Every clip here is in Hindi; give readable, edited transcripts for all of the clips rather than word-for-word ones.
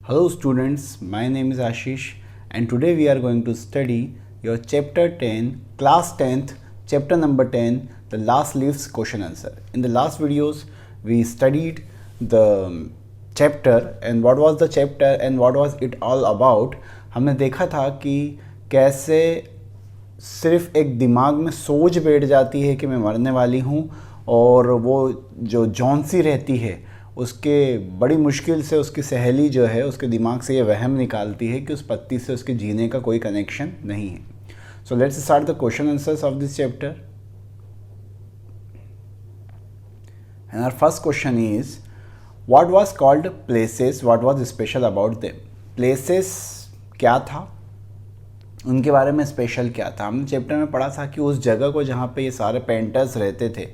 Hello students, my name is Ashish and today we are going to study your chapter 10, class 10th, chapter number 10, the last leaves question answer. In the last videos, we studied the chapter and what was the chapter and what was it all about. हमने देखा था कि कैसे सिर्फ एक दिमाग में सोच बैठ जाती है कि मैं मरने वाली हूँ और वो जो जॉन्सी रहती है उसके बड़ी मुश्किल से उसकी सहेली जो है उसके दिमाग से ये वहम निकालती है कि उस पत्ती से उसके जीने का कोई कनेक्शन नहीं है. So let's start the question answers of this chapter. And our first question is what was called places, what was special about them. Places क्या था, उनके बारे में स्पेशल क्या था. हमने चैप्टर में पढ़ा था कि उस जगह को जहाँ पे ये सारे पेंटर्स रहते थे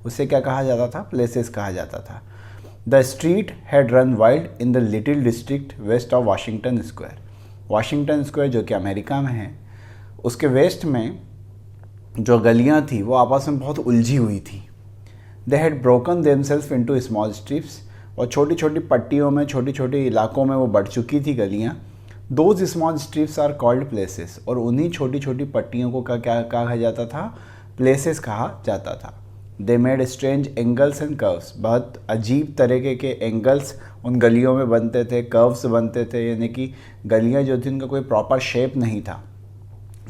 उसे क्या कहा जाता था, प्लेसेस कहा जाता था. The street had run wild in the little district west of Washington Square. Washington Square जो कि अमेरिका में है, उसके वेस्ट में जो गलियाँ थी वो आपस में बहुत उलझी हुई थी. They had broken themselves into small strips, और छोटी छोटी पट्टियों में, छोटी छोटी इलाकों में वो बढ़ चुकी थी गलियाँ. Those small strips are called places, और उन्हीं छोटी छोटी पट्टियों को क्या कहा जाता था, प्लेसेस कहा जाता था. They made strange angles and curves, बहुत अजीब तरीके के एंगल्स उन गलियों में बनते थे, कर्व्स बनते थे, यानी कि गलियां जो थी उनका कोई प्रॉपर शेप नहीं था.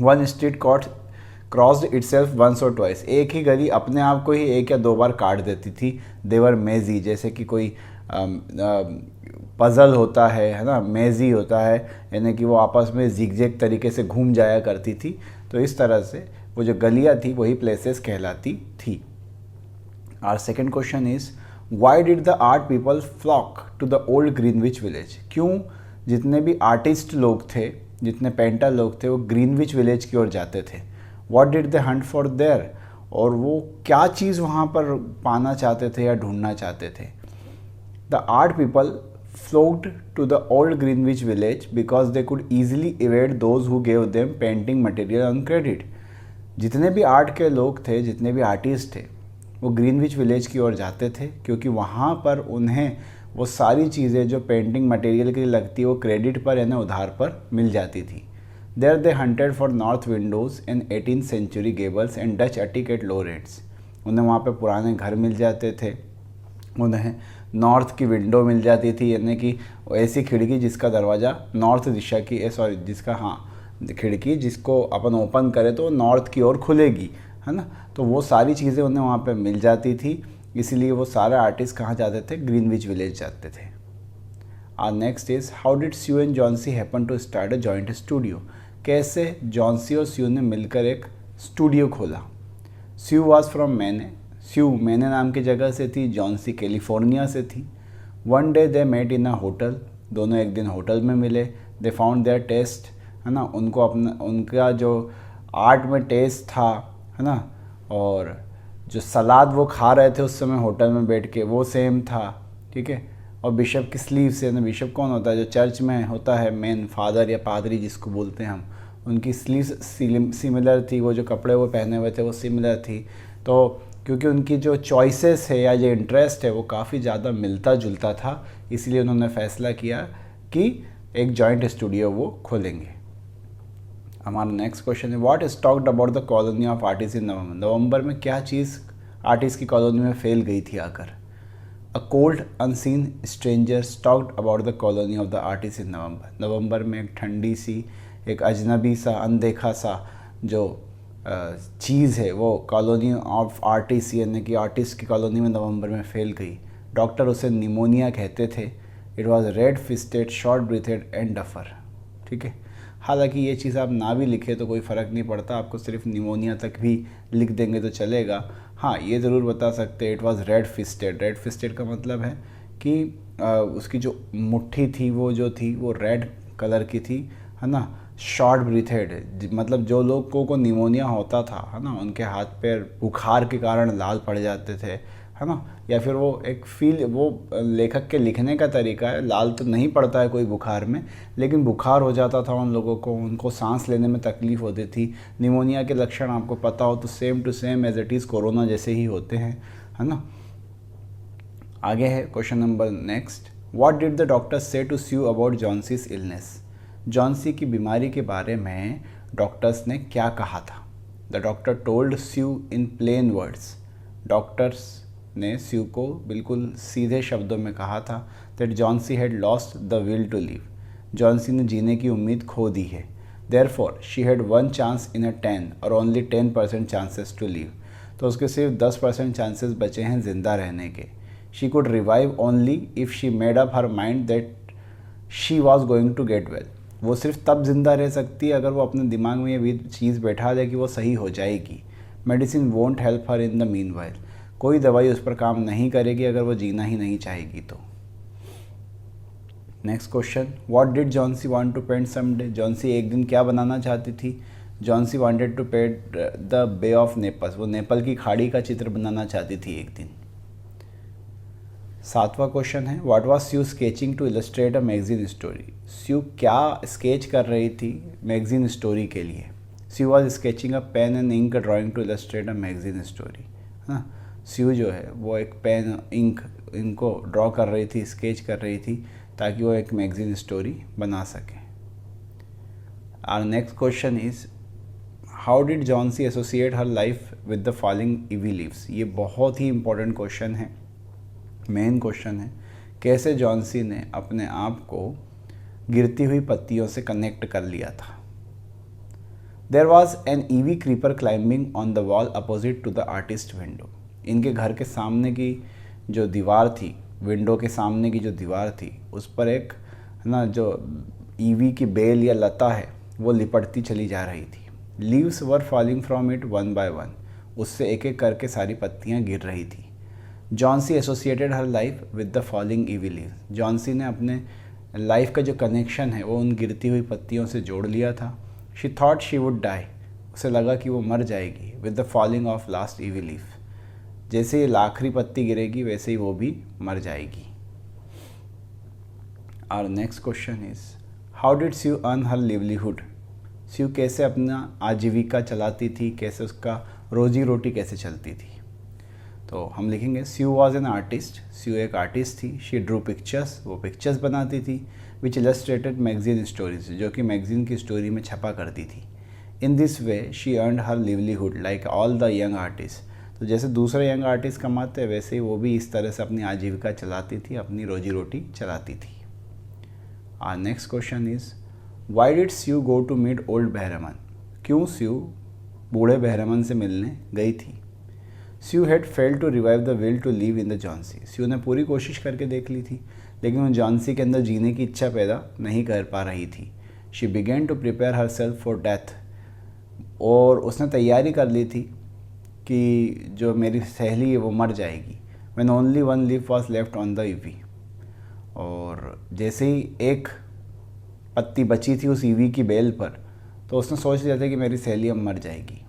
One street crossed itself once और ट्वाइस, एक ही गली अपने आप को ही एक या दो बार काट देती थी. देवर मेजी, जैसे कि कोई पज़ल होता है ना, मेजी होता है, यानी कि वो आपस में जिगजैग तरीके से घूम जाया करती थी. तो इस तरह से वो जो गलियाँ थी वही प्लेसेस कहलाती थी. Our second question is, why did the art people flock to the old Greenwich village. क्यों जितने भी आर्टिस्ट लोग थे, जितने पेंटर लोग थे, वो ग्रीनविच विलेज की ओर जाते थे. What did they hunt for there, और वो क्या चीज़ वहाँ पर पाना चाहते थे या ढूंढना चाहते थे. The art people flocked to the old Greenwich village because they could easily evade those who gave them painting material on credit. जितने भी आर्ट के लोग थे, जितने भी आर्टिस्ट थे, वो ग्रीनविच विलेज की ओर जाते थे क्योंकि वहाँ पर उन्हें वो सारी चीज़ें जो पेंटिंग मटेरियल के लिए लगती है वो क्रेडिट पर यानी उधार पर मिल जाती थी. There they hunted for north windows in 18th century gables and Dutch attic at low rates. उन्हें वहाँ पर पुराने घर मिल जाते थे, उन्हें नॉर्थ की विंडो मिल जाती थी, यानी कि ऐसी खिड़की जिसका दरवाज़ा नॉर्थ दिशा की, खिड़की जिसको अपन ओपन करें तो नॉर्थ की ओर खुलेगी, है ना. तो वो सारी चीज़ें उन्हें वहाँ पे मिल जाती थी, इसीलिए वो सारे आर्टिस्ट कहाँ जाते थे, ग्रीनविच विलेज जाते थे. Our next is, how did Sue and Johnsy happen to start a joint studio. कैसे जॉन्सी और स्यू ने मिलकर एक स्टूडियो खोला. स्यू वॉज फ्रॉम मैने, स्यू मैने नाम की जगह से थी, जॉन्सी कैलिफोर्निया से थी. One day they met in a hotel, दोनों एक दिन होटल में मिले. दे फाउंड देयर टेस्ट, है ना, उनका जो आर्ट में टेस्ट था, है ना, और जो सलाद वो खा रहे थे उस समय होटल में बैठ के वो सेम था. ठीक है. और बिशप की स्लीव से, ना बिशप कौन होता है, जो चर्च में होता है मेन फादर या पादरी जिसको बोलते हैं हम, उनकी स्लीव सिमिलर थी, वो जो कपड़े वो पहने हुए थे वो सिमिलर थी. तो क्योंकि उनकी जो चॉइसेस है या जो इंटरेस्ट है वो काफ़ी ज़्यादा मिलता जुलता था, इसलिए उन्होंने फ़ैसला किया कि एक जॉइंट स्टूडियो वो खोलेंगे. हमारा नेक्स्ट क्वेश्चन है, what is talked about the colony of artist in November. नवंबर में क्या चीज़ आर्टिस्ट की कॉलोनी में फैल गई थी आकर. A cold unseen stranger talked about the colony of the artist in November. नवंबर में एक ठंडी सी, एक अजनबी सा, अनदेखा सा जो चीज़ है वो कॉलोनी ऑफ आर्टिस्ट यानी कि आर्टिस्ट की कॉलोनी में नवंबर में फैल गई. डॉक्टर उसे निमोनिया कहते थे. It was red fisted, short ब्रीथेड and duffer. ठीक है. हालांकि ये चीज़ आप ना भी लिखे तो कोई फ़र्क नहीं पड़ता, आपको सिर्फ निमोनिया तक भी लिख देंगे तो चलेगा. हाँ, ये ज़रूर बता सकते हैं it was red fisted. Red fisted का मतलब है कि उसकी जो मुट्ठी थी वो जो थी वो रेड कलर की थी, है ना. शॉर्ट ब्रीथेड मतलब जो लोगों को निमोनिया होता था, है ना, उनके हाथ पैर बुखार के कारण लाल पड़ जाते थे, है ना, या फिर वो एक फील, वो लेखक के लिखने का तरीका है. लाल तो नहीं पड़ता है कोई बुखार में, लेकिन बुखार हो जाता था उन लोगों को, उनको सांस लेने में तकलीफ़ होती थी. निमोनिया के लक्षण आपको पता हो तो same to same as it is corona जैसे ही होते हैं, है ना. आगे है question number next, what did the doctor say to Sue about Johnsy's illness? Johnsy की बीमारी के बारे में डॉक्टर्स ने क्या कहा था? The doctor told Sue in plain words. Doctors ने स्यू को बिल्कुल सीधे शब्दों में कहा था that Johnsy had lost the will to live. Johnsy ने जीने की उम्मीद खो दी है। Therefore she had 1 chance in a 10 और ओनली 10% चांसेस टू लिव। तो उसके सिर्फ 10% चांसेस बचे हैं ज़िंदा रहने के। She could revive only if she made up her mind that she was going to get well. वो सिर्फ तब ज़िंदा रह सकती है अगर वो अपने दिमाग में ये चीज़ बैठा दे कि वो सही हो जाएगी। Medicine won't help her in the mean while. कोई दवाई उस पर काम नहीं करेगी अगर वो जीना ही नहीं चाहेगी तो। Next question, what did Johnsy want to paint someday? Johnsy एक दिन क्या बनाना चाहती थी? Johnsy wanted to paint the bay of Naples. वो नेपाल की खाड़ी का चित्र बनाना चाहती थी एक दिन। 7वां क्वेश्चन है, what was Sue sketching to illustrate a magazine story? Sue क्या स्केच कर रही थी मैगजीन स्टोरी के लिए? Sue was sketching a pen and ink drawing to illustrate a magazine story. हाँ, स्यू जो है वो एक पेन इंक इनको ड्रॉ कर रही थी, स्केच कर रही थी ताकि वो एक मैगजीन स्टोरी बना सके। Our next question is, how did Johnsy associate her life with the falling ivy leaves? ये बहुत ही इंपॉर्टेंट क्वेश्चन है, मेन क्वेश्चन है। कैसे जॉन्सी ने अपने आप को गिरती हुई पत्तियों से कनेक्ट कर लिया था? There was an ivy creeper climbing on the wall opposite to the artist window. इनके घर के सामने की जो दीवार थी, विंडो के सामने की जो दीवार थी, उस पर एक ना जो ईवी की बेल या लता है वो लिपटती चली जा रही थी। Leaves were falling from it one by one. उससे एक एक करके सारी पत्तियां गिर रही थी। Johnsy associated her life with the falling ivy leaves. Johnsy ने अपने लाइफ का जो कनेक्शन है वो उन गिरती हुई पत्तियों से जोड़ लिया था। She thought she would die. उसे लगा कि वो मर जाएगी with the falling of last ivy leaf. जैसे ही आखिरी पत्ती गिरेगी वैसे ही वो भी मर जाएगी। Our next question is, how did Sue earn her livelihood? Sue कैसे अपना आजीविका चलाती थी, कैसे उसका रोजी रोटी कैसे चलती थी? तो हम लिखेंगे, स्यू वॉज एन आर्टिस्ट। स्यू एक आर्टिस्ट थी। She Drew pictures. वो पिक्चर्स बनाती थी। विच इलस्ट्रेटेड मैगजीन स्टोरीज, जो कि मैगजीन की स्टोरी में छपा करती थी। In this way she earned her livelihood like all the young artist. तो जैसे दूसरे यंग आर्टिस्ट कमाते हैं वैसे ही वो भी इस तरह से अपनी आजीविका चलाती थी, अपनी रोजी रोटी चलाती थी। Our next question is, why did Sue go to meet old Behrman? क्यों स्यू बूढ़े बहरमन से मिलने गई थी? Sue had failed to revive the will to live in the Johnsy. Sue ने पूरी कोशिश करके देख ली थी लेकिन वो जॉन्सी के अंदर जीने की इच्छा पैदा नहीं कर पा रही थी। She began to prepare her self for death. और उसने तैयारी कर ली थी कि जो मेरी सहेली है वो मर जाएगी। When only one leaf was left on the EV. और जैसे ही एक पत्ती बची थी उस ईवी की बेल पर तो उसने सोच लिया था कि मेरी सहेली अब मर जाएगी।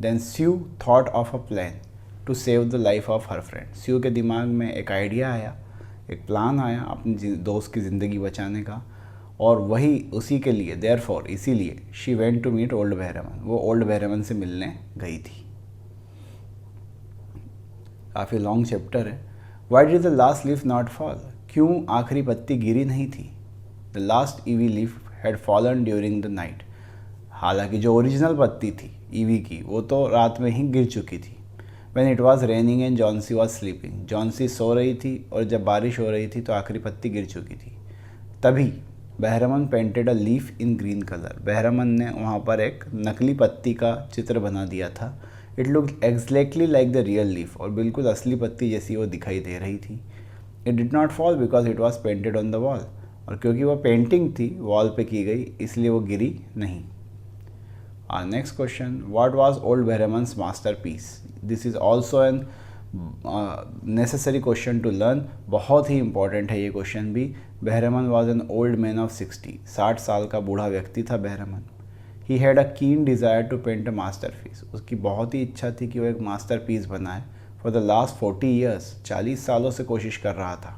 Then Sue thought of a plan to save the life of her friend. Sue के दिमाग में एक आइडिया आया, एक प्लान आया अपनी दोस्त की ज़िंदगी बचाने का, और वही उसी के लिए देयरफॉर इसीलिए she went to meet old Behrman. वो ओल्ड बहरमन से मिलने गई थी। काफ़ी लॉन्ग चैप्टर है। Why did the last leaf not fall? क्यों आखिरी पत्ती गिरी नहीं थी? The last ivy leaf had fallen during the night. हालांकि जो ओरिजिनल पत्ती थी ईवी की वो तो रात में ही गिर चुकी थी। When it was raining and Johnsy was sleeping. Johnsy सो रही थी और जब बारिश हो रही थी तो आखिरी पत्ती गिर चुकी थी। तभी Behrman painted a leaf in green colour. Behrman ने वहाँ पर एक नकली पत्ती का चित्र बना दिया था। It look exactly like the real leaf. और बिल्कुल असली पत्ती जैसी वो दिखाई दे रही थी। It did not fall because it was painted on the wall. और क्योंकि वो पेंटिंग थी वॉल पे की गई इसलिए वो गिरी नहीं। Our next question, what was old Behraman's masterpiece? This is also an necessary question to learn. बहुत ही important है ये क्वेश्चन भी। बहरमन was an old man of 60. 60 साल का बूढ़ा व्यक्ति था बहरमन। He had a keen desire to paint a masterpiece. उसकी बहुत ही इच्छा थी कि वो एक masterpiece बनाए। For the last 40 years, 40 सालों से कोशिश कर रहा था।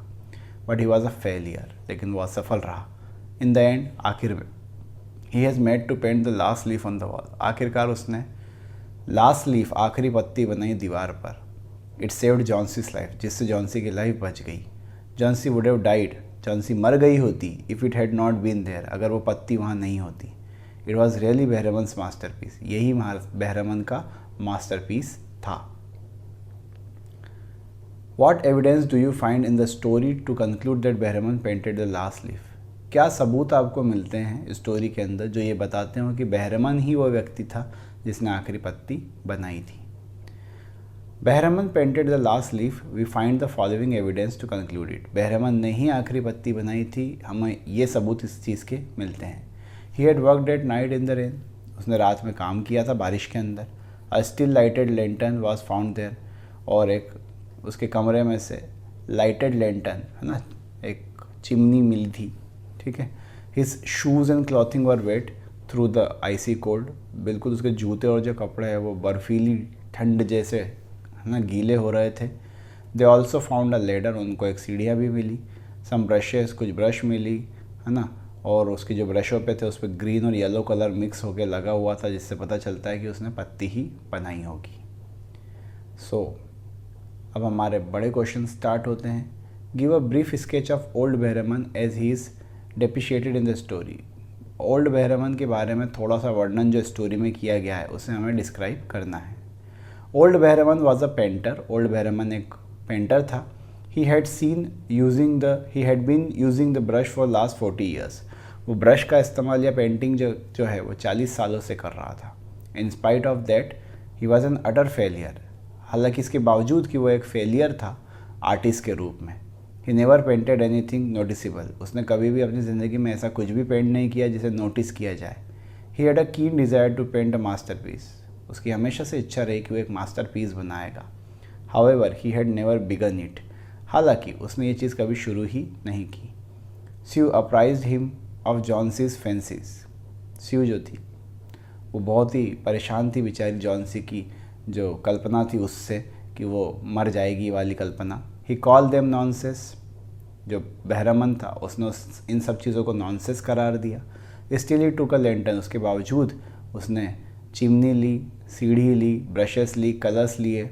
But he was a failure. लेकिन वो असफल रहा। In the end, आखिर में He has made to paint the last leaf on the wall. आखिरकार उसने लास्ट लीफ आखिरी पत्ती बनाई दीवार पर। It saved Johnson's life, जिससे जॉन्सी की लाइफ बच गई। Johnsy would have died Johnsy मर गई होती if it had not been there, अगर वो पत्ती वहाँ नहीं होती। It was really Behrman's masterpiece, यही बहरमन का मास्टरपीस था। What evidence do you find in the story to conclude that Behrman painted the last leaf? क्या सबूत आपको मिलते हैं स्टोरी के अंदर जो ये बताते हो कि बहरमन ही वो व्यक्ति था जिसने आखिरी पत्ती बनाई थी? Behrman painted the last leaf, we find the following evidence to conclude it. Behrman ने ही आखिरी पत्ती बनाई थी, हमें ये सबूत इस चीज़ के मिलते हैं। He had worked at night in the rain, उसने रात में काम किया था बारिश के अंदर। A still lighted lantern was found there, और एक उसके कमरे में से लाइटेड लेंटर्न है ना, एक चिमनी मिली थी, ठीक है। His shoes and clothing were wet through the icy cold, बिल्कुल उसके जूते और जो कपड़े हैं वो बर्फीली ठंड जैसे है ना गीले हो रहे थे। They also found a ladder, उनको एक सीढ़ियाँ भी मिली। सम ब्रशेस, कुछ ब्रश मिली है ना, और उसके जो ब्रशों पे थे उस पर ग्रीन और येलो कलर मिक्स होकर लगा हुआ था, जिससे पता चलता है कि उसने पत्ती ही बनाई होगी। सो अब हमारे बड़े क्वेश्चन स्टार्ट होते हैं। Give a brief sketch of old Behrman as he is depreciated in the story. Old Behrman के बारे में थोड़ा सा वर्णन जो स्टोरी में किया गया है उसे हमें डिस्क्राइब करना है। Old Behrman was a painter, old Behrman एक पेंटर था। He had been using the brush for last 40 years, वो ब्रश का इस्तेमाल या पेंटिंग जो है वो 40 सालों से कर रहा था। In spite of that he was an utter failure, हालांकि इसके बावजूद कि वो एक फेलियर था आर्टिस्ट के रूप में। He never painted anything noticeable, उसने कभी भी अपनी ज़िंदगी में ऐसा कुछ भी पेंट नहीं किया जिसे नोटिस किया जाए। ही had a keen desire to paint a masterpiece, उसकी हमेशा से इच्छा रही कि वो एक मास्टरपीस बनाएगा। However he had never begun it, हालांकि उसने ये चीज़ कभी शुरू ही नहीं की। Sue apprised him of Johnsy's fancies, Sue जो थी वो बहुत ही परेशान थी बेचारी जॉन्सी की जो कल्पना थी उससे कि वो मर जाएगी वाली कल्पना। ही कॉल देम नॉनसेंस, जो बहरमन था उसने इन सब चीज़ों को नॉनसेंस करार दिया। Still he took a lantern, उसके बावजूद उसने चिमनी ली, सीढ़ी ली, ब्रशेस ली, कलर्स लिए।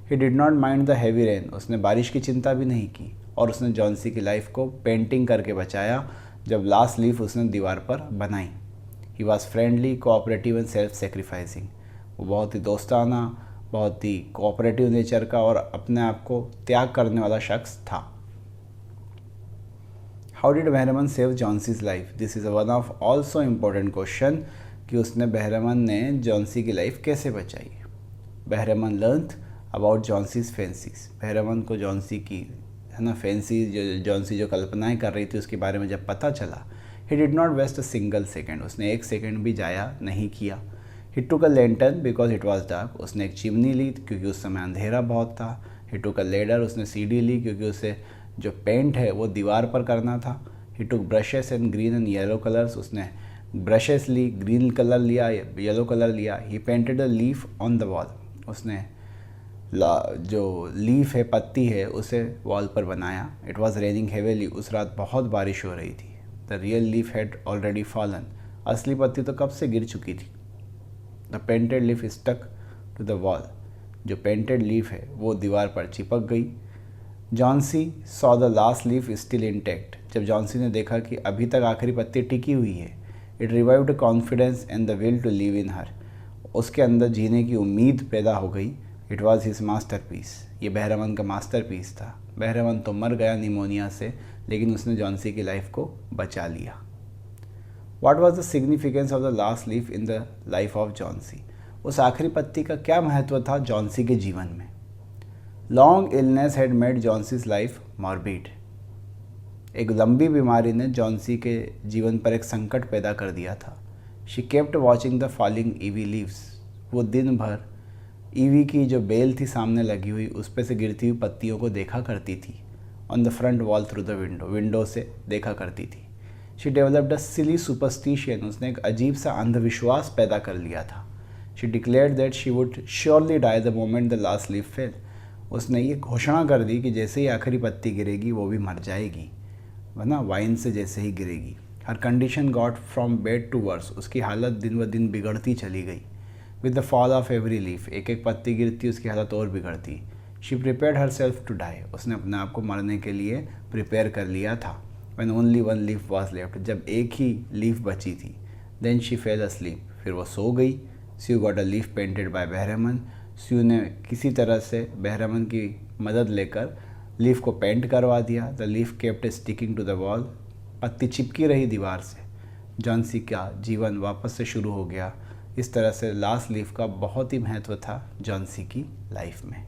ही did not mind the heavy rain, उसने बारिश की चिंता भी नहीं की, और उसने जॉन्सी की लाइफ को पेंटिंग करके बचाया जब लास्ट लीफ उसने दीवार पर बनाई। He was friendly, cooperative and self sacrificing, वो बहुत ही दोस्ताना, बहुत ही कोऑपरेटिव नेचर का और अपने आप को त्याग करने वाला शख्स था। How did Behrman save Johnsy's life? This is one of also important question कि उसने बहरमन ने जॉन्सी की लाइफ कैसे बचाई। Behrman learn about Johnsy's fancies, Behrman को जॉन्सी की है ना फैंसी जॉन्सी जो कल्पनाएं कर रही थी उसके बारे में जब पता चला, he did not waste a single second, उसने एक सेकेंड भी जाया नहीं किया। He took a lantern because it was dark, उसने एक चिमनी ली क्योंकि उस समय अंधेरा बहुत था। ही टुक अ लेडर, उसने सीढ़ी ली क्योंकि उसे जो पेंट है वो दीवार पर करना था। He took brushes and green and yellow colours, उसने ब्रशेस ली, ग्रीन कलर लिया, येलो कलर लिया। He painted a leaf on the wall, उसने जो लीफ है, पत्ती है, उसे वॉल पर बनाया। इट वॉज रेनिंग हेवीली, उस रात बहुत बारिश हो रही थी। The real leaf had already fallen, असली पत्ती तो कब से गिर चुकी थी। The painted leaf stuck to the wall, जो पेंटेड लीफ है वो दीवार पर चिपक गई। Johnsy saw the last leaf still intact, जब जॉन्सी ने देखा कि अभी तक आखिरी पत्ती टिकी हुई है, it revived confidence and the will to live in her, उसके अंदर जीने की उम्मीद पैदा हो गई। इट वॉज हिज मास्टरपीस, ये बहरमन का मास्टरपीस था। बहरमन तो मर गया निमोनिया से, लेकिन उसने जॉन्सी की लाइफ को बचा लिया। What was the significance of the last leaf in the life of Johnsy? उस आखिरी पत्ती का क्या महत्व था जॉन्सी के जीवन में? Long illness had made Johnsy's life morbid, एक लंबी बीमारी ने जॉन्सी के जीवन पर एक संकट पैदा कर दिया था। She kept watching the falling ivy leaves, वो दिन भर ईवी की जो बेल थी सामने लगी हुई उस पर से गिरती हुई पत्तियों को देखा करती थी। On the front wall through the window, window से देखा करती थी। She developed a silly superstition, उसने एक अजीब सा अंधविश्वास पैदा कर लिया था। She declared that she would surely die the moment the last leaf fell, उसने ये घोषणा कर दी कि जैसे ही आखिरी पत्ती गिरेगी वो भी मर जाएगी, वरना वाइन से जैसे ही गिरेगी। Her condition got from bad to worse, उसकी हालत दिन ब दिन बिगड़ती चली गई। With the fall of every leaf, एक एक पत्ती गिरती उसकी हालत और बिगड़ती। She prepared herself to die, उसने अपने आप को मरने के लिए प्रिपेयर कर लिया था। When only one leaf was left, जब एक ही लीफ बची थी। देन शी फेल अस्लीप, फिर वो सो गई। Sue got a leaf painted by Behrman, Sue ने किसी तरह से बहरमन की मदद लेकर लीफ को पेंट करवा दिया। The leaf kept sticking to the wall, पत्ती चिपकी रही दीवार से। जॉनसी का जीवन वापस से शुरू हो गया। इस तरह से लास्ट लीफ का बहुत ही महत्व था जॉनसी की लाइफ में।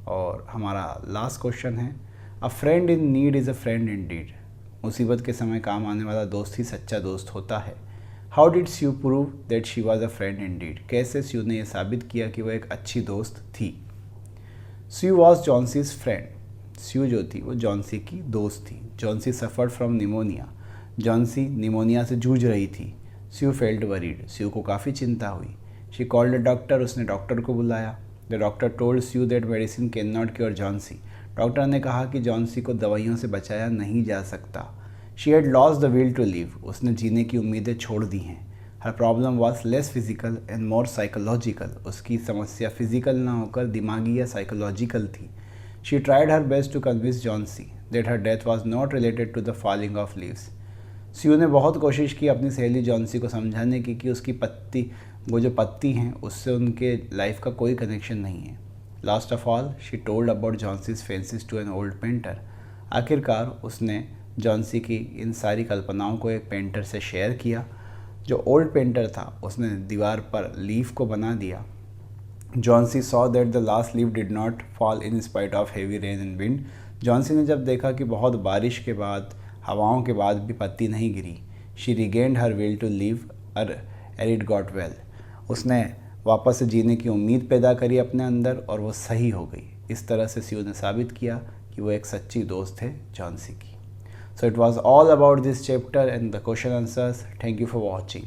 और हमारा लास्ट क्वेश्चन है, a friend in need is a friend indeed, मुसीबत के समय काम आने वाला दोस्त ही सच्चा दोस्त होता है। How did Sue prove that she was a friend indeed, कैसे स्यू ने यह साबित किया कि वह एक अच्छी दोस्त थी। स्यू वॉज जॉन्सीज फ्रेंड, स्यू जो थी वो जॉन्सी की दोस्त थी। Johnsy suffered from pneumonia, Johnsy pneumonia से जूझ रही थी। स्यू फेल्ट वरीड, स्यू को काफ़ी चिंता हुई। शी कॉल्ड अ डॉक्टर, उसने डॉक्टर को बुलाया। The doctor told Sue that medicine can not cure Johnsy, doctor ने कहा कि जॉन्सी को दवाइयों से बचाया नहीं जा सकता। She had lost the will to live, उसने जीने की उम्मीदें छोड़ दी हैं। Her problem was less physical and more psychological, उसकी समस्या फिजिकल ना होकर दिमागी या साइकोलॉजिकल थी। She tried her best to convince Johnsy that her death was not related to the falling of leaves, Sue ने बहुत कोशिश की अपनी सहेली जॉन्सी को समझाने की कि उसकी पत्ती, वो जो पत्ती हैं उससे उनके लाइफ का कोई कनेक्शन नहीं है। Last of all she told about Johnsy's fancies to an old painter, आखिरकार उसने जॉन्सी की इन सारी कल्पनाओं को एक पेंटर से शेयर किया। जो ओल्ड पेंटर था उसने दीवार पर लीफ को बना दिया। Johnsy saw that the last leaf did not fall in spite of heavy rain and wind, Johnsy ने जब देखा कि बहुत बारिश के बाद, हवाओं के बाद भी पत्ती नहीं गिरी, she regained her will to live and it got well, उसने वापस से जीने की उम्मीद पैदा करी अपने अंदर और वो सही हो गई। इस तरह से स्यू ने साबित किया कि वो एक सच्ची दोस्त है जॉन्सी की। So it was all about this chapter and the question answers. Thank you for watching.